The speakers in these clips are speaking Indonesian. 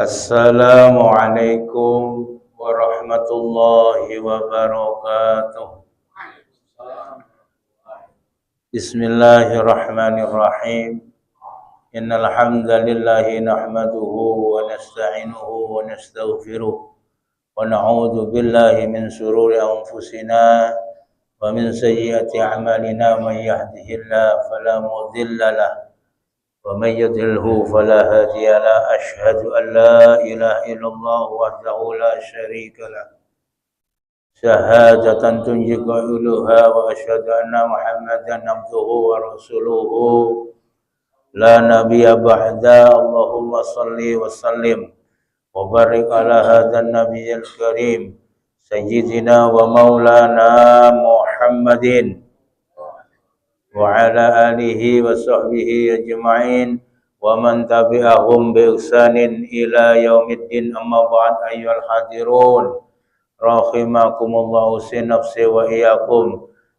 Assalamualaikum warahmatullahi wabarakatuh. Bismillahirrahmanirrahim. Innal hamdalillahi nahmaduhu wa nasta'inuhu wa nastaghfiruh wa na'udzu billahi min shururi anfusina wa min sayyiati a'malina may yahdihillahu fala mudilla lahu ومن يضلله فلا هادي له أشهد أن لا إله إلا الله وحده لا شريك له شهادة تنجي قائلها وأشهد أن محمدا عبده ورسوله لا نبي بعد اللهم صل وسلم وبارك على هذا النبي الكريم سيدنا ومولانا محمد وعلى آله وصحبه أجمعين ومن تبعهم بإحسان إلى يوم الدين أما بعد أيها الحاضرون رحمكم الله نفسي وإياكم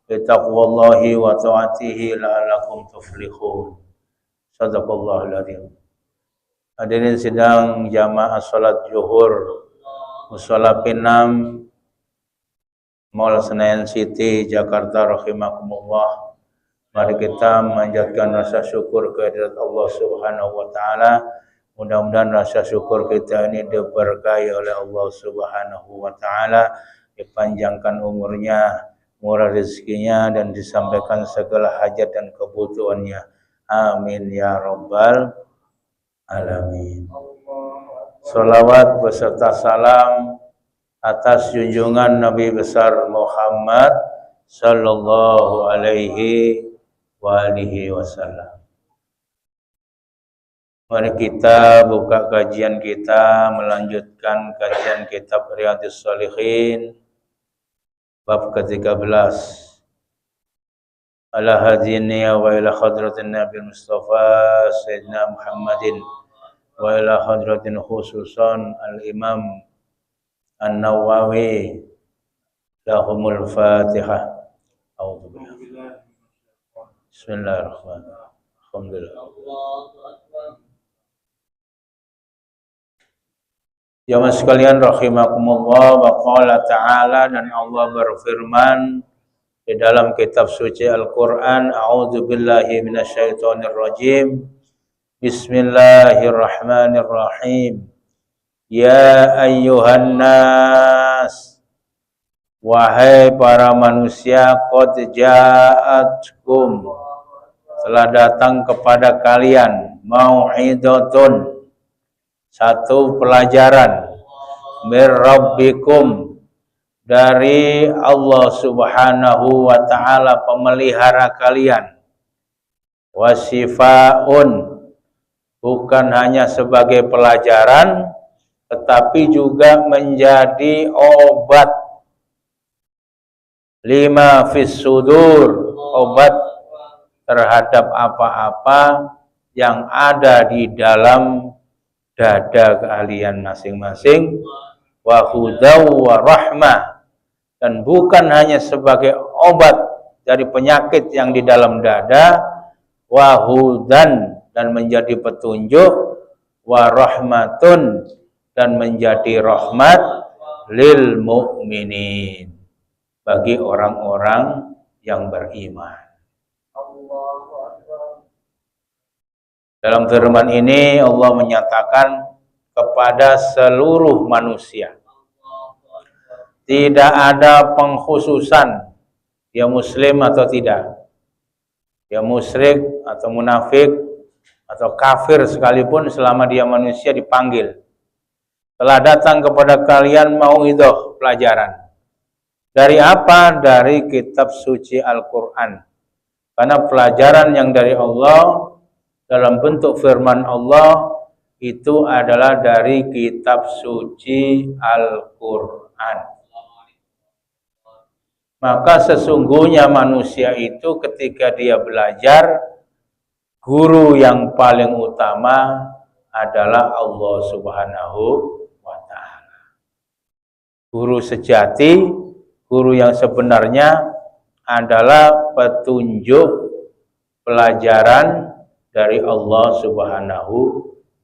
بتقوى الله وطاعته لعلكم تفلحون صدق الله العظيم. Hadirin sidang jamaah salat zuhur mushola Pinang Mall Senayan City Jakarta rahimakumullah. Mari kita memanjatkan rasa syukur kehadirat Allah Subhanahu wa taala. Mudah-mudahan rasa syukur kita ini diberkahi oleh Allah Subhanahu wa taala, dipanjangkan umurnya, murah rezekinya dan disampaikan segala hajat dan kebutuhannya. Amin ya rabbal alamin. Salawat beserta salam atas junjungan Nabi besar Muhammad sallallahu alaihi wa alihi wasallam. Mari kita buka kajian kita, melanjutkan kajian kitab Riyadhus Shalihin bab ke-13. Ala hadini wa ila hadratin Nabi Mustafa Sayyidina Muhammadin wa ila hadratin khususan al-Imam An-Nawawi lahumul Fatihah. A'udzubillah. Bismillahirrahmanirrahim. Alhamdulillah. Jamaah sekalian rahimakumullah, wa qala ta'ala, dan Allah berfirman di dalam kitab suci Al-Qur'an, a'udzubillahi minasyaitonir rajim. Bismillahirrahmanirrahim. Ya ayyuhan nas, wahai para manusia, qad ja'atkum, telah datang kepada kalian, mau'idhatun, satu pelajaran, mir rabbikum, dari Allah Subhanahu wa taala pemelihara kalian, wasifaun, bukan hanya sebagai pelajaran tetapi juga menjadi obat, lima fis sudur, obat terhadap apa-apa yang ada di dalam dada kalian masing-masing, wa hudaw wa rahmah, dan bukan hanya sebagai obat dari penyakit yang di dalam dada, wa hudan, dan menjadi petunjuk, wa rahmatun, dan menjadi rahmat, lil mu'minin, bagi orang-orang yang beriman. Dalam firman ini Allah menyatakan kepada seluruh manusia, tidak ada pengkhususan dia muslim atau tidak, dia musyrik atau munafik atau kafir sekalipun, selama dia manusia dipanggil. Telah datang kepada kalian mau'idhah, pelajaran. Dari apa? Dari kitab suci Al-Quran. Karena pelajaran yang dari Allah dalam bentuk firman Allah itu adalah dari kitab suci Al-Quran. Maka sesungguhnya manusia itu ketika dia belajar, guru yang paling utama adalah Allah Subhanahu wa ta'ala. Guru sejati, guru yang sebenarnya adalah petunjuk pelajaran dari Allah Subhanahu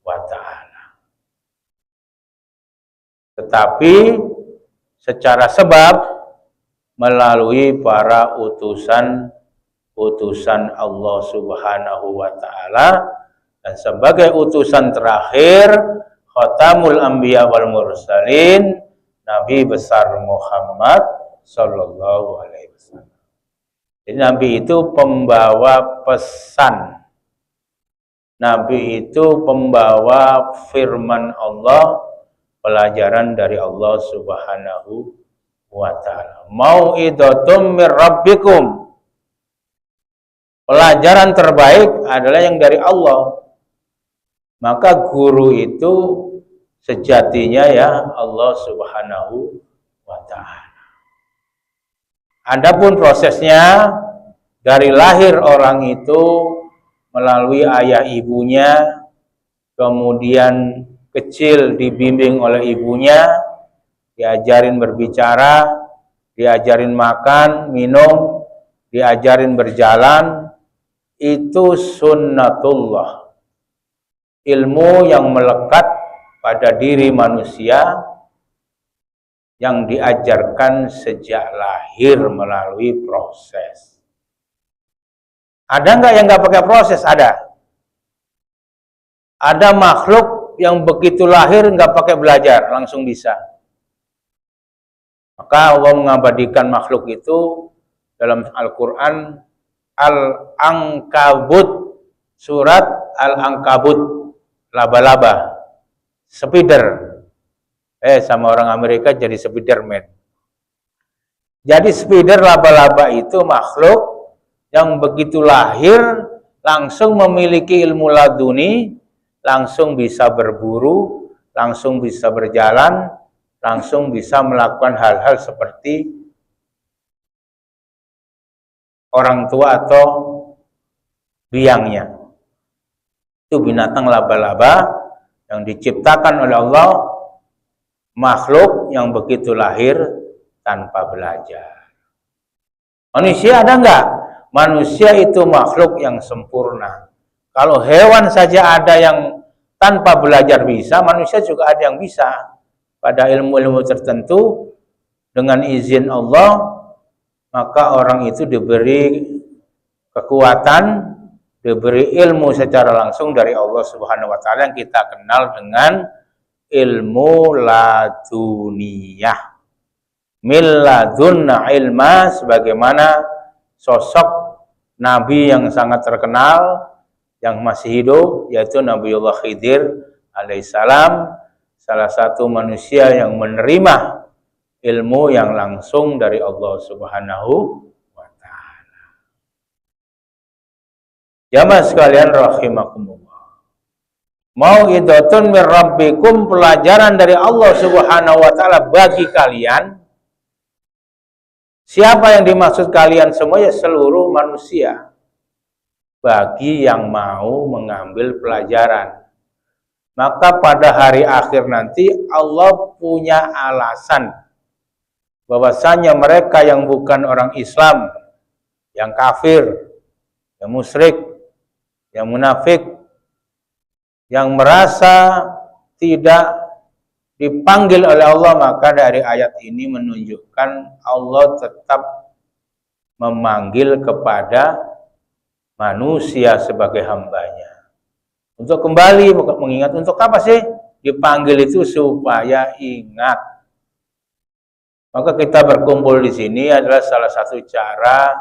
wa ta'ala. tetapi secara sebab melalui para utusan Allah Subhanahu wa taala, dan sebagai utusan terakhir Khatamul Anbiya wal Mursalin, Nabi besar Muhammad sallallahu alaihi wasallam. Jadi Nabi itu pembawa pesan. Nabi itu pembawa firman Allah, pelajaran dari Allah Subhanahu wa taala. Mau'idatum mir rabbikum. Pelajaran terbaik adalah yang dari Allah. Maka guru itu sejatinya ya Allah Subhanahu wa taala. Adapun prosesnya dari lahir orang itu melalui ayah ibunya, kemudian kecil dibimbing oleh ibunya, diajarin berbicara, diajarin makan, minum, diajarin berjalan, itu sunnatullah. Ilmu yang melekat pada diri manusia yang diajarkan sejak lahir melalui proses. Ada nggak yang nggak pakai proses? Ada. Ada makhluk yang begitu lahir nggak pakai belajar, langsung bisa. Maka Allah mengabadikan makhluk itu dalam Al-Quran, Al-Ankabut, surat Al-Ankabut, laba-laba, spider. Sama orang Amerika jadi Spiderman. Jadi spider, laba-laba itu makhluk yang begitu lahir langsung memiliki ilmu laduni, langsung bisa berburu, langsung bisa berjalan, langsung bisa melakukan hal-hal seperti orang tua atau biangnya. Itu binatang laba-laba yang diciptakan oleh Allah, makhluk yang begitu lahir tanpa belajar. Manusia ada enggak? Manusia itu makhluk yang sempurna. Kalau hewan saja ada yang tanpa belajar bisa, manusia juga ada yang bisa. Pada ilmu-ilmu tertentu, dengan izin Allah, maka orang itu diberi kekuatan, diberi ilmu secara langsung dari Allah Subhanahu wa taala yang kita kenal dengan ilmu laduniyah. Milladunna ilma, sebagaimana sosok Nabi yang sangat terkenal yang masih hidup, yaitu Nabiullah Khidir alaihissalam, salah satu manusia yang menerima ilmu yang langsung dari Allah Subhanahu wa taala. Jamaah sekalian rahimakumullah. Mau'idatun mir rabbikum, pelajaran dari Allah Subhanahu wa taala bagi kalian. Siapa yang dimaksud kalian semua? Ya seluruh manusia. Bagi yang mau mengambil pelajaran. Maka pada hari akhir nanti Allah punya alasan bahwasanya mereka yang bukan orang Islam, yang kafir, yang musyrik, yang munafik, yang merasa tidak dipanggil oleh Allah, maka dari ayat ini menunjukkan Allah tetap memanggil kepada manusia sebagai hambanya. Untuk kembali mengingat, untuk apa sih dipanggil itu? Supaya ingat. Maka kita berkumpul di sini adalah salah satu cara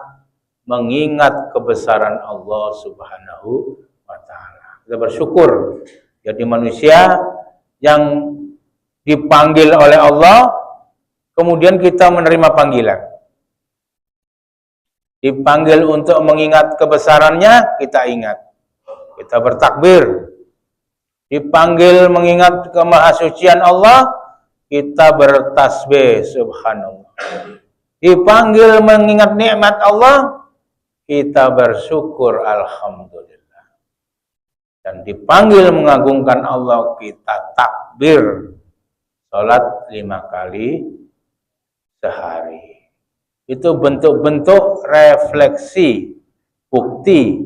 mengingat kebesaran Allah Subhanahu wa taala. Kita bersyukur jadi manusia yang dipanggil oleh Allah, kemudian kita menerima panggilan. Dipanggil untuk mengingat kebesarannya, kita ingat. Kita bertakbir. Dipanggil mengingat kemahasucian Allah, kita bertasbih subhanallah. Dipanggil mengingat nikmat Allah, kita bersyukur alhamdulillah. Dan dipanggil mengagungkan Allah, kita takbir. Salat 5 kali sehari. Itu bentuk-bentuk refleksi, bukti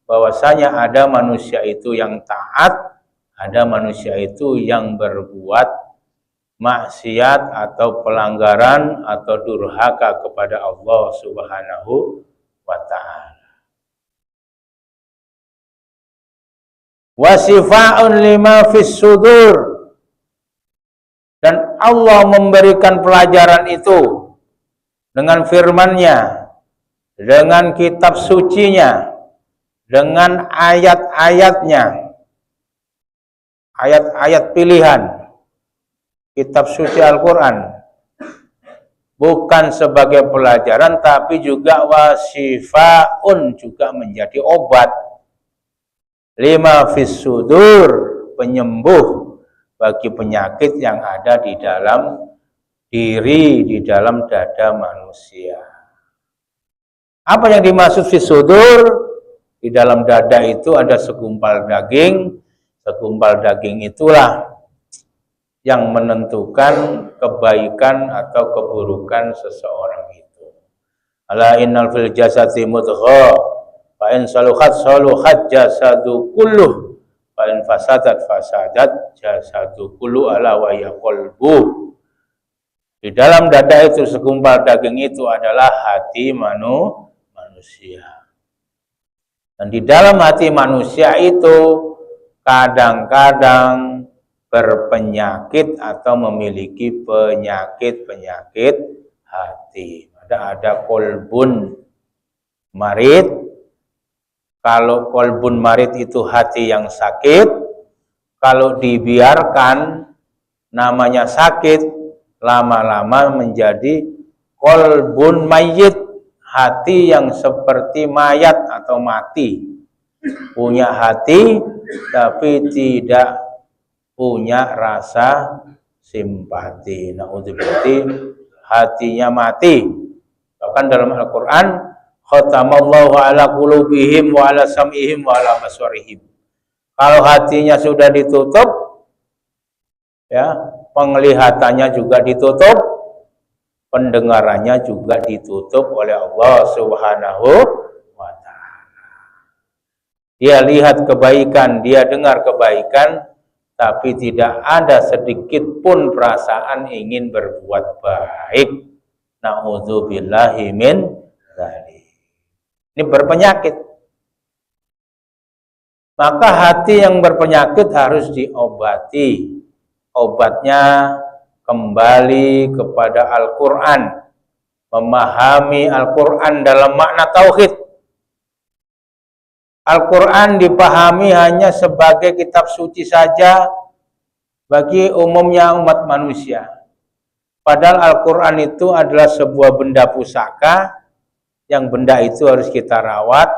bahwasanya ada manusia itu yang taat, ada manusia itu yang berbuat maksiat atau pelanggaran atau durhaka kepada Allah Subhanahu wa ta'ala. Wasifa'un lima fis sudur, dan Allah memberikan pelajaran itu dengan firman-Nya, dengan kitab suci-Nya, dengan ayat-ayatnya, ayat-ayat pilihan kitab suci Al-Quran, bukan sebagai pelajaran tapi juga wasifaun, juga menjadi obat, lima fis sudur, penyembuh bagi penyakit yang ada di dalam diri, di dalam dada manusia. Apa yang dimaksud fis sudur? Di dalam dada itu ada segumpal daging. Segumpal daging itulah yang menentukan kebaikan atau keburukan seseorang itu. Ala innal fil jasadi mudghah, fa in saluhat saluhat jasadu kulluh, fa in fasadat fasadat jasadu kulluh, ala wa ya qalbu. Di dalam dada itu segumpal daging itu adalah hati manusia. Dan di dalam hati manusia itu kadang-kadang berpenyakit atau memiliki penyakit-penyakit hati. Ada kolbun marid. Kalau kolbun marid itu hati yang sakit, kalau dibiarkan namanya sakit, lama-lama menjadi kolbun mayit, hati yang seperti mayat atau mati. Punya hati tapi tidak punya rasa simpati. Naudzubillah, hatinya mati. Bahkan dalam Al-Quran, khatamallahu ala qulubihim wa ala sam'ihim wa ala baswarihim. Kalau hatinya sudah ditutup, ya, penglihatannya juga ditutup, pendengarannya juga ditutup oleh Allah Subhanahu wa ta'ala. Dia lihat kebaikan, dia dengar kebaikan, tapi tidak ada sedikit pun perasaan ingin berbuat baik. Na'udzubillahi min dzalik. Ini berpenyakit. Maka hati yang berpenyakit harus diobati. Obatnya kembali kepada Al-Quran, memahami Al-Quran dalam makna tauhid. Al-Quran dipahami hanya sebagai kitab suci saja bagi umumnya umat manusia. Padahal Al-Quran itu adalah sebuah benda pusaka, yang benda itu harus kita rawat,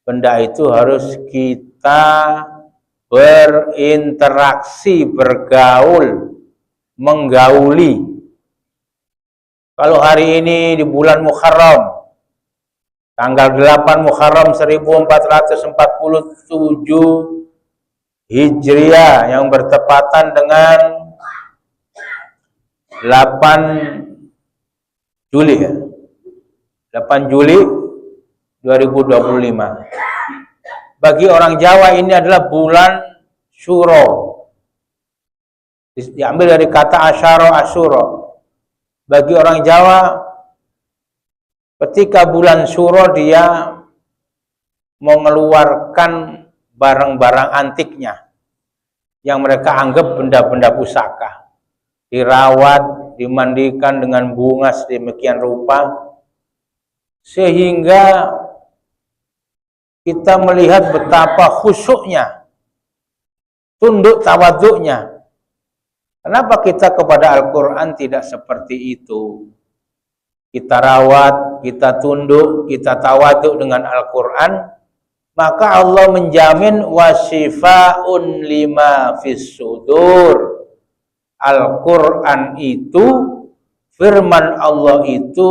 benda itu harus kita berinteraksi, bergaul, menggauli. Kalau hari ini di bulan Muharram, tanggal 8 Muharram 1447 Hijriah, yang bertepatan dengan 8 Juli ya. 8 Juli 2025. Bagi orang Jawa ini adalah bulan Syuro. Diambil dari kata asyara asyuro. Bagi orang Jawa, ketika bulan Syuro dia mengeluarkan barang-barang antiknya yang mereka anggap benda-benda pusaka, dirawat, dimandikan dengan bunga sedemikian rupa, sehingga kita melihat betapa khusyuknya, tunduk tawaduknya. Kenapa kita kepada Al-Quran tidak seperti itu? Kita rawat, kita tunduk, kita tawaduk dengan Al-Quran, maka Allah menjamin wasifa'un lima fis sudur. Al-Quran itu, firman Allah itu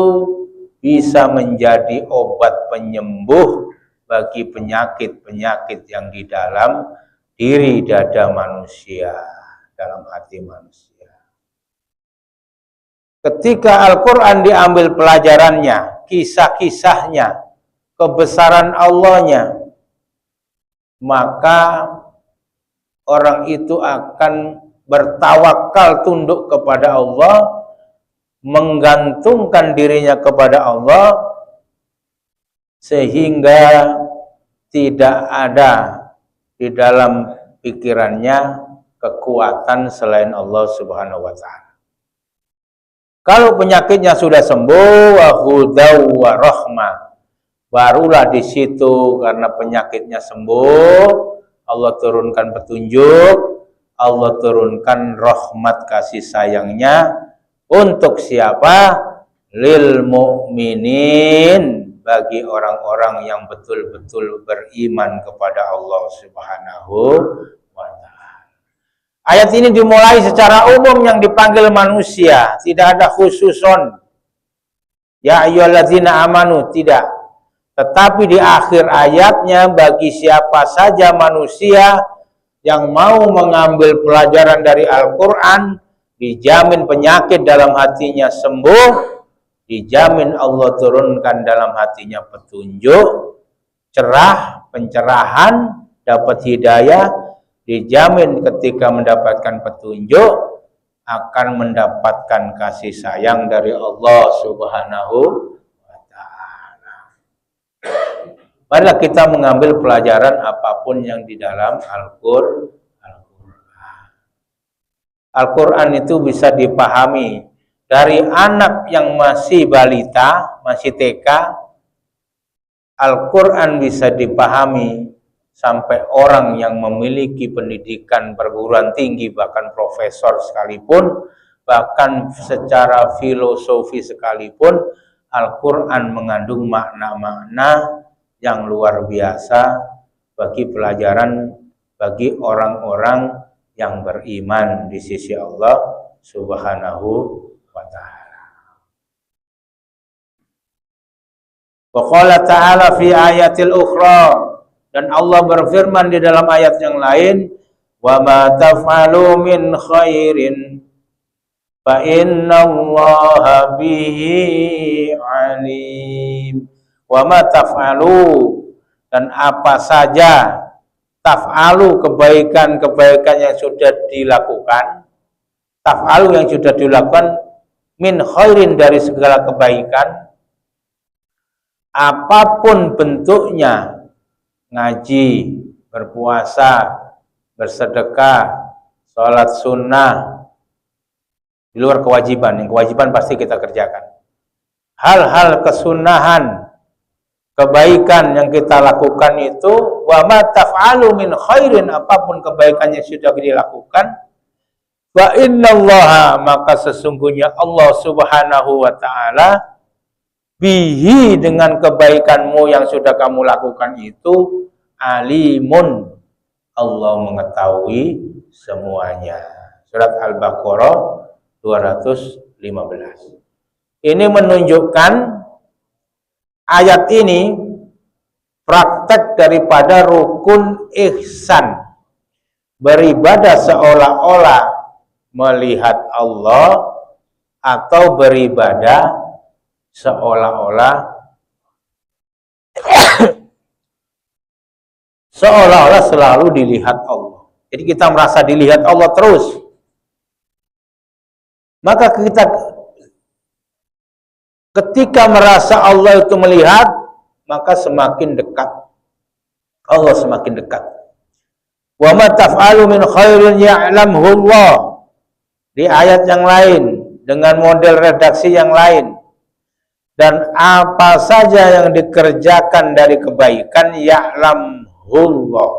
bisa menjadi obat penyembuh bagi penyakit-penyakit yang di dalam diri dada manusia, dalam hati manusia. Ketika Al-Quran diambil pelajarannya, kisah-kisahnya, kebesaran Allahnya, maka orang itu akan bertawakal tunduk kepada Allah, menggantungkan dirinya kepada Allah, sehingga tidak ada di dalam pikirannya kekuatan selain Allah Subhanahu wa Ta'ala. Kalau penyakitnya sudah sembuh, wa hudaw wa rahmah, barulah di situ karena penyakitnya sembuh, Allah turunkan petunjuk, Allah turunkan rahmat kasih sayangnya untuk siapa? Lil mu'minin, bagi orang-orang yang betul-betul beriman kepada Allah Subhanahu wa Ta'ala. Ayat ini dimulai secara umum yang dipanggil manusia, tidak ada khususon. Ya ayyuhalladzina amanu, tidak. Tetapi di akhir ayatnya bagi siapa saja manusia yang mau mengambil pelajaran dari Al-Quran, dijamin penyakit dalam hatinya sembuh, dijamin Allah turunkan dalam hatinya petunjuk, cerah, pencerahan, dapat hidayah, dijamin ketika mendapatkan petunjuk akan mendapatkan kasih sayang dari Allah Subhanahu wa Ta'ala. Marilah kita mengambil pelajaran apapun yang di dalam Al-Quran. Al-Quran itu bisa dipahami dari anak yang masih balita, masih TK. Al-Quran bisa dipahami sampai orang yang memiliki pendidikan perguruan tinggi, bahkan profesor sekalipun, bahkan secara filosofi sekalipun, Al-Quran mengandung makna-makna yang luar biasa bagi pelajaran bagi orang-orang yang beriman di sisi Allah Subhanahu wa Ta'ala. Wa qala ta'ala fi ayatil ukhra, dan Allah berfirman di dalam ayat yang lain, wa ma taf'alu min khairin fa innallaha bihi alim. Wa ma taf'alu, dan apa saja taf'alu, kebaikan-kebaikan yang sudah dilakukan, taf'alu yang sudah dilakukan, min khairin dari segala kebaikan, apapun bentuknya, ngaji, berpuasa, bersedekah, sholat sunnah, di luar kewajiban, yang kewajiban pasti kita kerjakan. Hal-hal kesunahan, kebaikan yang kita lakukan itu, wa ma taf'alu min khairin, apapun kebaikannya sudah dilakukan, wa innallaha, maka sesungguhnya Allah Subhanahu wa Ta'ala, bihi, dengan kebaikanmu yang sudah kamu lakukan itu, alimun, Allah mengetahui semuanya. Surat Al-Baqarah 215. Ini menunjukkan, ayat ini praktek daripada rukun ihsan, beribadah seolah-olah melihat Allah, atau beribadah seolah-olah selalu dilihat Allah. Jadi kita merasa dilihat Allah terus, maka kita ketika merasa Allah itu melihat, maka semakin dekat Allah, semakin dekat. Wa ma taf'alu min khairin ya'lamhu Allah, di ayat yang lain dengan model redaksi yang lain. Dan apa saja yang dikerjakan dari kebaikan, ya'lamhullah,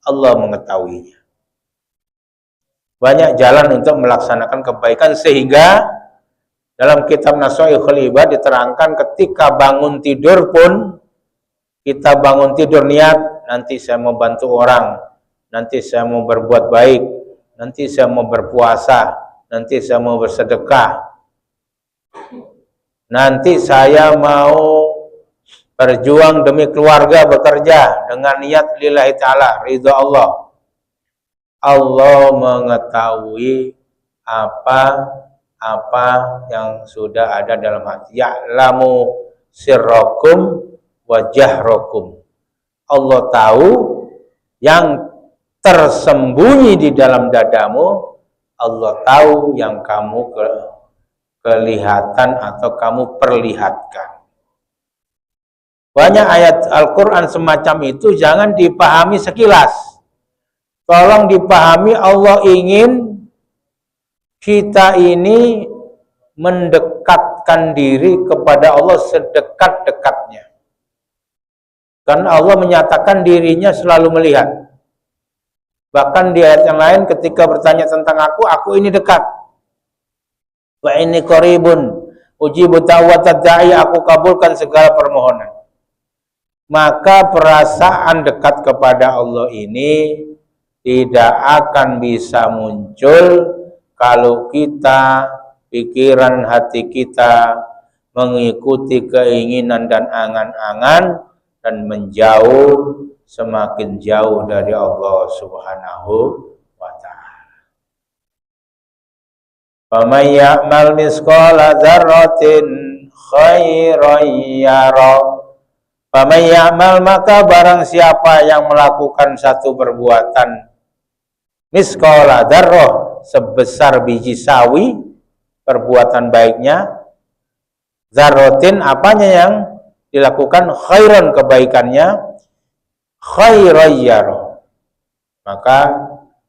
Allah mengetahuinya. Banyak jalan untuk melaksanakan kebaikan, sehingga dalam kitab Nashaikhul Ibad diterangkan ketika bangun tidur pun, kita bangun tidur niat, nanti saya mau bantu orang, nanti saya mau berbuat baik, nanti saya mau berpuasa, nanti saya mau bersedekah, nanti saya mau berjuang demi keluarga, bekerja dengan niat lillahi ta'ala, ridha Allah. Allah mengetahui apa yang sudah ada dalam hati. Ya'lamu sirrakum wa jahrakum. Allah tahu yang tersembunyi di dalam dadamu Allah tahu yang kamu kelihatan atau kamu perlihatkan. Banyak ayat Al-Quran semacam itu jangan dipahami sekilas. Tolong dipahami, Allah ingin kita ini mendekatkan diri kepada Allah sedekat-dekatnya. Karena Allah menyatakan dirinya selalu melihat. Bahkan di ayat yang lain ketika bertanya tentang aku ini dekat. Wa inni qaribun ujibu da'watad da'i, aku kabulkan segala permohonan. Maka perasaan dekat kepada Allah ini tidak akan bisa muncul kalau kita, pikiran hati kita mengikuti keinginan dan angan-angan dan menjauh, semakin jauh dari Allah Subhanahu wa ta'ala. Faman ya'mal misqala dzarratin khairan yara. Faman ya'mal, maka barang siapa yang melakukan satu perbuatan misqala dzarrah, sebesar biji sawi, perbuatan baiknya, dzarratin, apanya yang dilakukan, khairan, kebaikannya, khairan yara, maka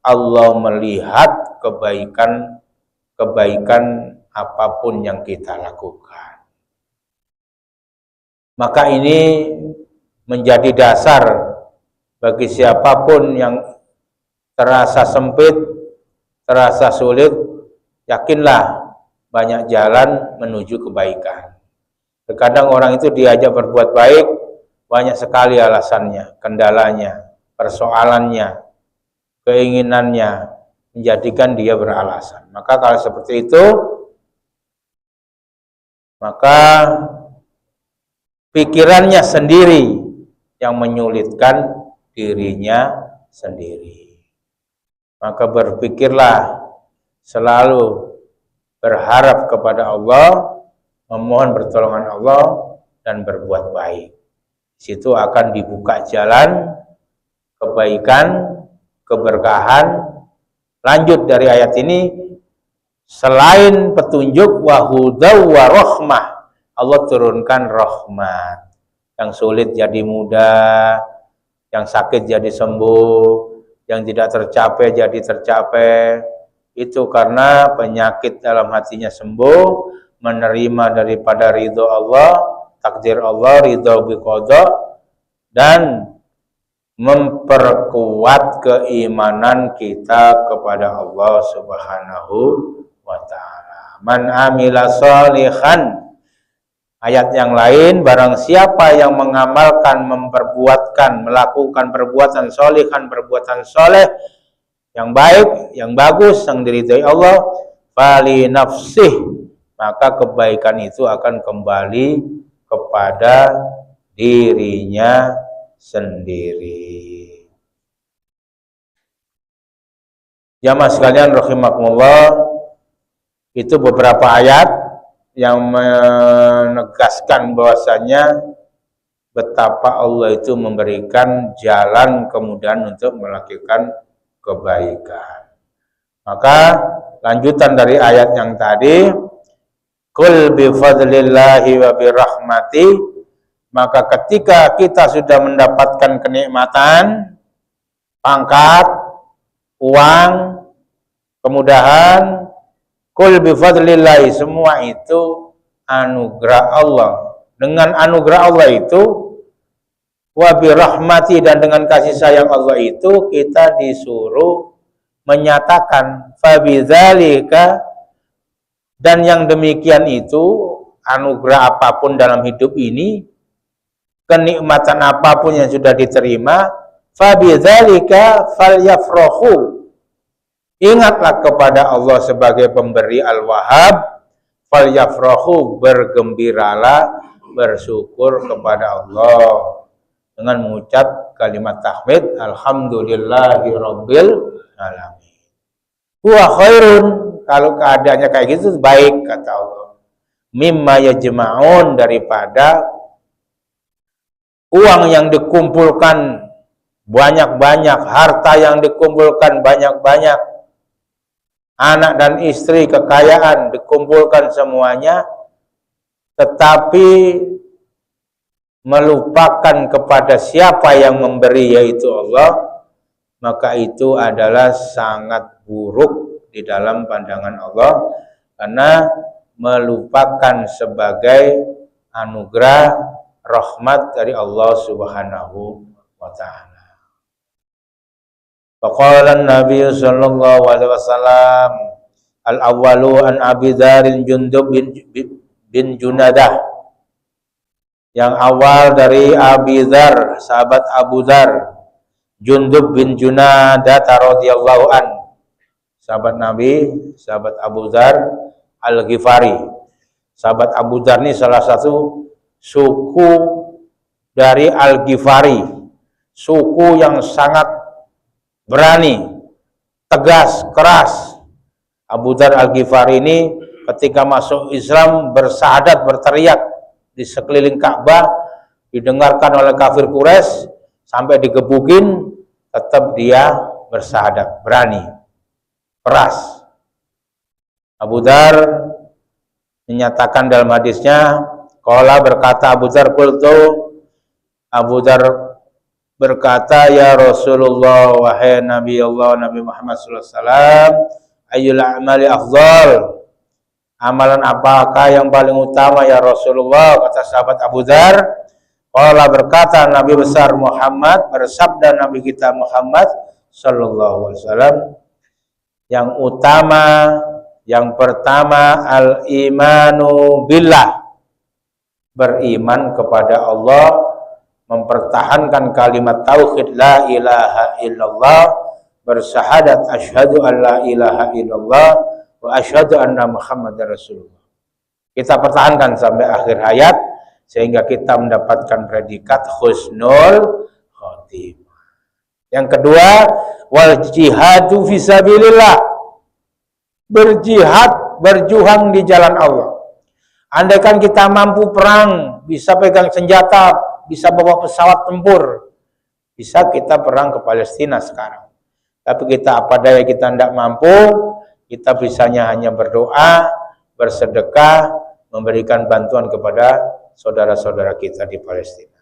Allah melihat kebaikan apapun yang kita lakukan. Maka ini menjadi dasar bagi siapapun yang terasa sempit, terasa sulit, yakinlah banyak jalan menuju kebaikan. Terkadang orang itu diajak berbuat baik, banyak sekali alasannya, kendalanya, persoalannya, keinginannya, menjadikan dia beralasan. Maka kalau seperti itu, maka pikirannya sendiri yang menyulitkan dirinya sendiri. Maka berpikirlah selalu berharap kepada Allah, memohon pertolongan Allah, dan berbuat baik. Di situ akan dibuka jalan kebaikan, keberkahan. Lanjut dari ayat ini, selain petunjuk, wahudaw wa rahmah, Allah turunkan rahmat. Yang sulit jadi mudah, yang sakit jadi sembuh, yang tidak tercapai jadi tercapai. Itu karena penyakit dalam hatinya sembuh, menerima daripada ridho Allah, takdir Allah, ridho biqadha, dan memperkuat keimanan kita kepada Allah Subhanahu wa ta'ala. Man amila sholihan, ayat yang lain, barang siapa yang mengamalkan, memperbuatkan, melakukan perbuatan sholihan, perbuatan soleh yang baik, yang bagus, yang diridhai Allah, fali nafsih, maka kebaikan itu akan kembali kepada dirinya sendiri. Jamaah sekalian rahimakumullah, itu beberapa ayat yang menegaskan bahwasanya betapa Allah itu memberikan jalan kemudahan untuk melakukan kebaikan. Maka lanjutan dari ayat yang tadi, kul bi fadlillahi wa bi rahmati, maka ketika kita sudah mendapatkan kenikmatan, pangkat, uang, kemudahan, kul bi fadlillahi, semua itu anugerah Allah. Dengan anugerah Allah itu, wa bi rahmati, dan dengan kasih sayang Allah itu, kita disuruh menyatakan fa bidzalika, dan yang demikian itu, anugerah apapun dalam hidup ini, kenikmatan apapun yang sudah diterima, fa bidzalika falyafrahu, ingatlah kepada Allah sebagai pemberi al-wahhab, falyafrahu, bergembiralah, bersyukur kepada Allah dengan mengucap kalimat tahmid, alhamdulillahi rabbil alamin. Huwa khairun, kalau keadaannya kayak gitu baik, kata Allah, mimma yajma'un, daripada uang yang dikumpulkan banyak-banyak, harta yang dikumpulkan banyak-banyak, anak dan istri, kekayaan dikumpulkan semuanya, tetapi melupakan kepada siapa yang memberi, yaitu Allah, maka itu adalah sangat buruk di dalam pandangan Allah, karena melupakan sebagai anugerah rahmat dari Allah Subhanahu wa ta'ala. Faqala Nabi sallallahu alaihi wasallam, al-awwalu an Abi Dzar Jundub bin Junadah. Yang awal dari Abi Dzar, sahabat Abu Dzar, Jundub bin Junadah radhiyallahu an. Sahabat Nabi, sahabat Abu Dzar Al-Ghifari. Sahabat Abu Dzar ini salah satu suku dari Al-Ghifari. Suku yang sangat berani, tegas, keras. Abu Dzar Al-Ghifari ini ketika masuk Islam bersyahadat, berteriak di sekeliling Ka'bah, didengarkan oleh kafir Quraisy, sampai digebukin, tetap dia bersyahadat, berani, keras. Abu Dzar menyatakan dalam hadisnya, qala berkata Abu Dzar, qultu, Abu Dzar berkata, ya Rasulullah, wahai Nabi Allah, Nabi Muhammad sallallahu alaihi wasallam, ayyul a'mali afdal, amalan apakah yang paling utama ya Rasulullah? Kata sahabat Abu Dzar. Qala berkata Nabi besar Muhammad, bersabda Nabi kita Muhammad sallallahu alaihi wasallam, yang utama, yang pertama, al-imanu billah, beriman kepada Allah, mempertahankan kalimat tauhid la ilaha illallah, bersyahadat asyhadu an la ilaha illallah wa asyhadu anna Muhammadar Rasulullah. Kita pertahankan sampai akhir hayat sehingga kita mendapatkan predikat husnul khotimah. Yang kedua, wal jihadu fisabilillah, berjihad, berjuang di jalan Allah. Andaikan kita mampu perang, bisa pegang senjata, bisa bawa pesawat tempur, bisa kita perang ke Palestina sekarang. Tapi kita apa daya kita tidak mampu, kita bisanya hanya berdoa, bersedekah, memberikan bantuan kepada saudara-saudara kita di Palestina.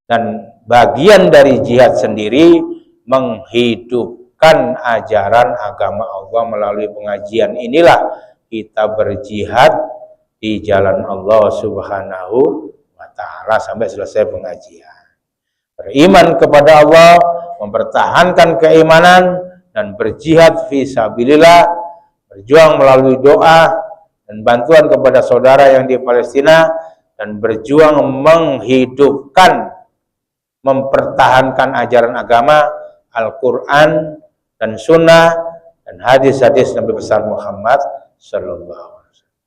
Dan bagian dari jihad sendiri menghidupkan ajaran agama Allah melalui pengajian. Inilah kita berjihad di jalan Allah Subhanahu wa ta'ala sampai selesai pengajian. Beriman kepada Allah, mempertahankan keimanan, dan berjihad fisabilillah, berjuang melalui doa dan bantuan kepada saudara yang di Palestina, dan berjuang menghidupkan, mempertahankan ajaran agama, Al-Quran dan Sunnah dan hadis-hadis Nabi besar Muhammad sallallahu alaihi wasallam.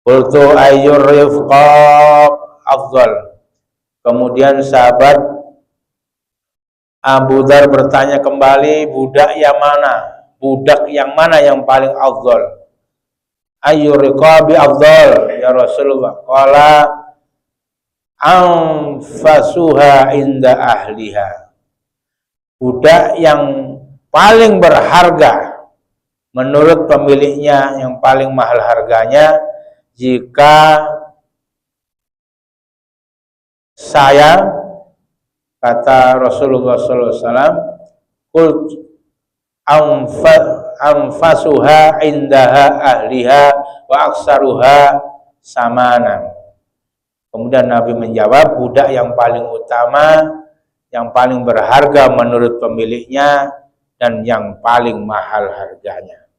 Qultu ayyur rifqab afdal. Kemudian sahabat Abu Dzar bertanya kembali, budak yang mana yang paling afdal? Ayyur riqabi afdal ya Rasulullah? Qala anfasuha inda ahliha. Budak yang paling berharga menurut pemiliknya, yang paling mahal harganya, jika saya, kata Rasulullah SAW, qult anfasuha indaha ahliha wa aksaruha samanan. Kemudian Nabi menjawab, budak yang paling utama, yang paling berharga menurut pemiliknya, dan yang paling mahal harganya.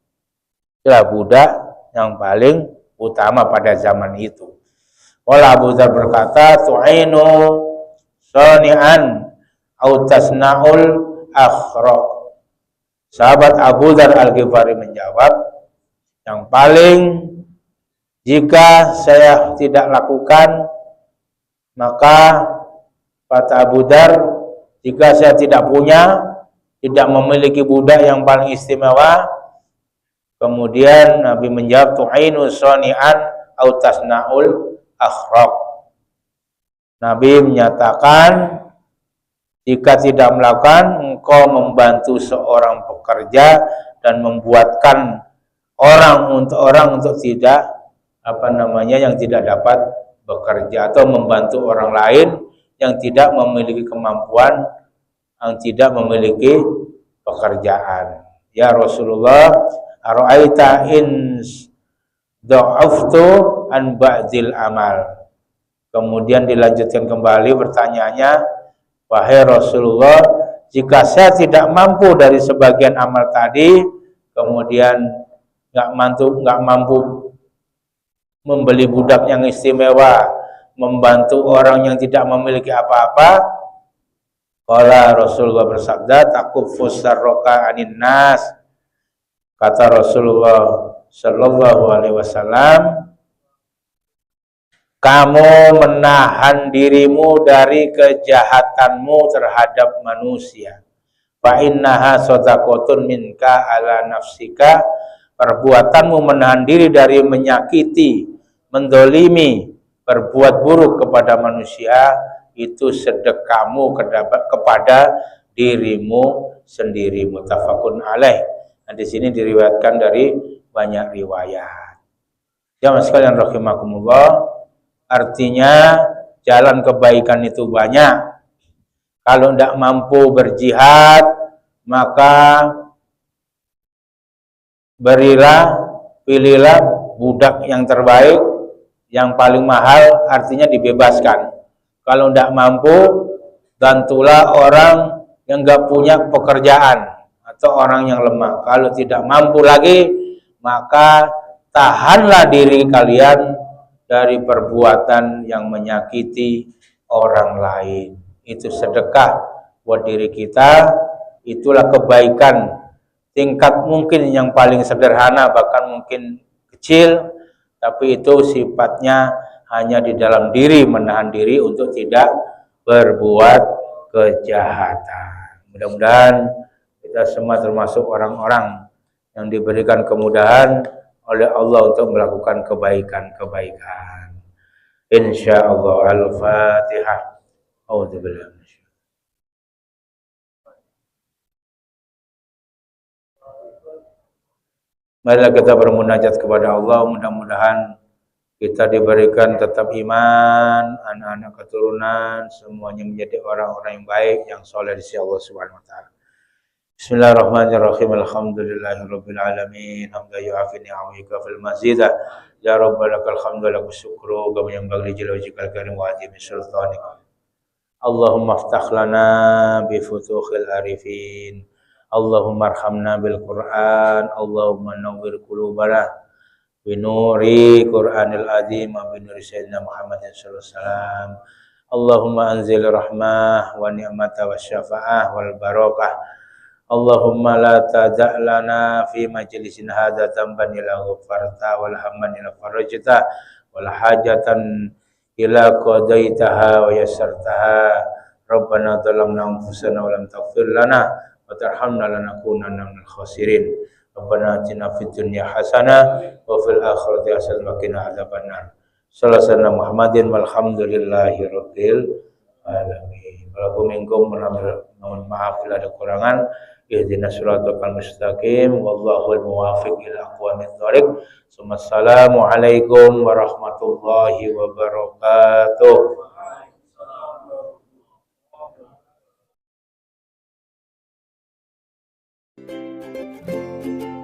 Itulah budak yang paling utama pada zaman itu. Wala Abu Dzar berkata, tu'inu sani'an au tasna'ul akhraq. Sahabat Abu Dzar Al-Ghifari menjawab, yang paling jika saya tidak lakukan, maka kata Abu Dzar, jika saya tidak punya, tidak memiliki budak yang paling istimewa, kemudian Nabi menjawab, tu'inu sani'an au tasna'ul akhraq. Nabi menyatakan, Jika tidak melakukan, engkau membantu seorang pekerja dan membuatkan orang untuk tidak yang tidak dapat bekerja, atau membantu orang lain yang tidak memiliki kemampuan, yang tidak memiliki pekerjaan. Ya Rasulullah, ara'aita in dha'aftu an ba'dil amal. Kemudian dilanjutkan kembali pertanyaannya, wahai Rasulullah, jika saya tidak mampu dari sebagian amal tadi, kemudian nggak mampu membeli budak yang istimewa, membantu orang yang tidak memiliki apa-apa, qala Rasulullah bersabda, takuffus sarroka anin nas. Kata Rasulullah sallallahu alaihi wasallam, kamu menahan dirimu dari kejahatanmu terhadap manusia. Fa innaha shadaqatun minka ala nafsika. Perbuatanmu menahan diri dari menyakiti, mendolimi, berbuat buruk kepada manusia, itu sedekahmu kepada dirimu sendiri. Muttafaqun alaih. Nah, di sini diriwayatkan dari banyak riwayat. Jamaah sekalian rahimakumullah, artinya jalan kebaikan itu banyak. Kalau tidak mampu berjihad, maka pilihlah budak yang terbaik, yang paling mahal, artinya dibebaskan. Kalau tidak mampu, bantulah orang yang nggak punya pekerjaan atau orang yang lemah. Kalau tidak mampu lagi, maka tahanlah diri kalian dari perbuatan yang menyakiti orang lain. Itu sedekah buat diri kita, itulah kebaikan tingkat mungkin yang paling sederhana, bahkan mungkin kecil, tapi itu sifatnya hanya di dalam diri, menahan diri untuk tidak berbuat kejahatan. Mudah-mudahan kita semua termasuk orang-orang yang diberikan kemudahan oleh Allah untuk melakukan kebaikan-kebaikan. Insyaallah. Al-Fatihah. A'udzubillahi. Marilah kita bermunajat kepada Allah, mudah-mudahan kita diberikan tetap iman, anak-anak keturunan, semuanya menjadi orang-orang yang baik, yang soleh di sisi Allah Subhanahu wa taala. Bismillahirrahmanirrahim. Alhamdulillahirabbil alamin. Hamdan yu'afi ni'amahu fil mazidah. Ya Rabbana lakal hamdu wa lakal syukru kama yanbaghi li wajhikal karim wa azimi sultanik. Allahumma iftah lana bi futuhil arifin. Allahumma arhamna bil Qur'an, Allahumma nawwir qulubana bi nuri Qur'anil azim wa bi nuri sayyidina Muhammadin sallallahu alaihi wasallam. Allahumma anzil rahmah wa ni'mata wa syafa'ah wal barakah. Allahumma la tada' lana fi majlisin hadza dhanban ila ghafarta wal hamman ila farajta wal hajatan ila qadaitaha wa yassartaha. Rabbana dhalamna anfusana wa lam taghfir lana wa tarhamna lanakunanna minal khasirin. Rabbana atina fid dunya hasanah wa fil akhirati hasanah wa qina adzabannar. Sallallahu alaihi Muhammadin walhamdulillahi rabbil alamin. Walaupun minkum mohon maaf bila ada kurangan. Ihdinas siratal mustaqim wallahul muwaffiq ila aqwamit thoriq. Assalamu alaikum warahmatullahi wabarakatuh. Thank you.